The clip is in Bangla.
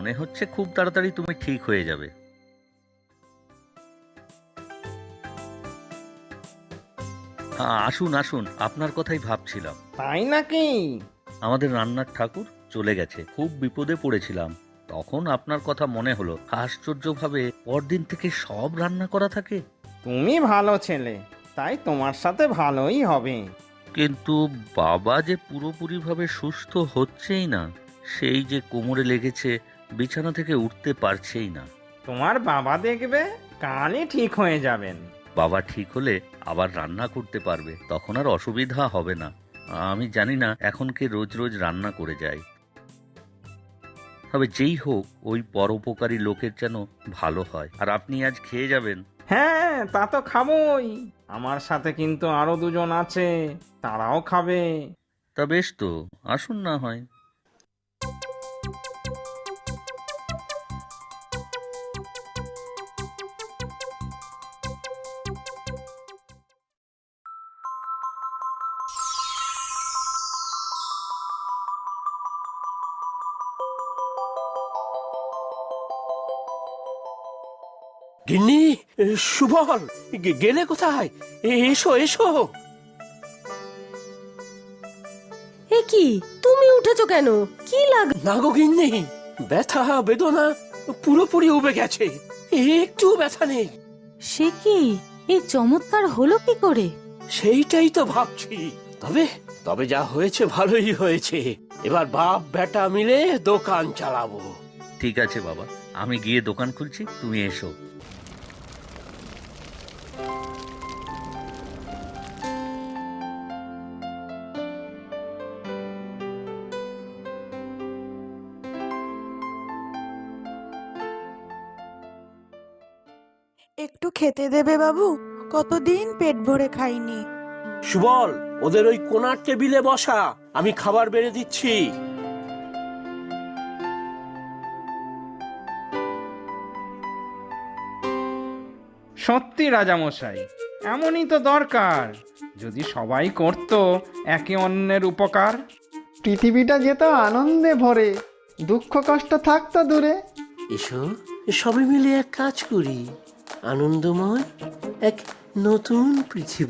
মনে হচ্ছে খুব তাড়াতাড়ি তুমি ঠিক হয়ে যাবে। আসুন আসুন, আপনার কথাই ভাবছিলাম। তাই নাকি? আমাদের রান্নার ঠাকুর চলে গেছে, খুব বিপদে পড়েছিলাম। তখন আপনার কথা মনে হলো। আশ্চর্যভাবে পরদিন থেকে সব রান্না করা থাকে। তুমি ভালো ছেলে, তাই তোমার সাথে ভালোই হবে। কিন্তু বাবা যে পুরোপুরিভাবে সুস্থ হচ্ছেই না, সেই যে কোমরে লেগেছে, বিছানা থেকে উঠতে পারছেই না। তোমার বাবা দেখবে কালই ঠিক হয়ে যাবেন। বাবা ঠিক হলে আবার রান্না করতে পারবে, তখন আর অসুবিধা হবে না। আমি জানি না এখন কে রোজ রোজ রান্না করে যায়। তবে যেই হোক, ওই পরোপকারী লোকের যেন ভালো হয়। আর আপনি আজ খেয়ে যাবেন। হ্যাঁ, তা তো খাবোই। আমার সাথে কিন্তু আরো দুজন আছে, তারাও খাবে। তা বেশ তো, আসুন না হয়। গিন্নি, সুবল, গেলে কোথায়? এসো এসো। এ কি, তুমি উঠেছো কেন? কি না গো গিন্নি, ব্যথা বেদনা পুরোপুরি উবে গেছে, একটু ব্যথা নেই। সে কি, এই চমৎকার হলো কি করে? সেইটাই তো ভাবছি। তবে তবে যা হয়েছে ভালোই হয়েছে। এবার বাপ বেটা মিলে দোকান চালাবো। ঠিক আছে বাবা, আমি গিয়ে দোকান খুলছি, তুমি এসো। একটু খেতে দেবে বাবু? কতদিন পেট ভরে খাইনি। সুবল, ওদের ওই কোনার টেবিলে বসা, আমি খাবার বেড়ে দিচ্ছি। সত্যি রাজামশাই, এমনই তো দরকার। যদি সবাই করত একে অন্যের উপকার। পৃথিবীটা যেত আনন্দে ভরে, দুঃখ কষ্ট থাকতো দূরে। এসো, সবাই মিলে এক কাজ করি, আনন্দময় এক নতুন পৃথিবী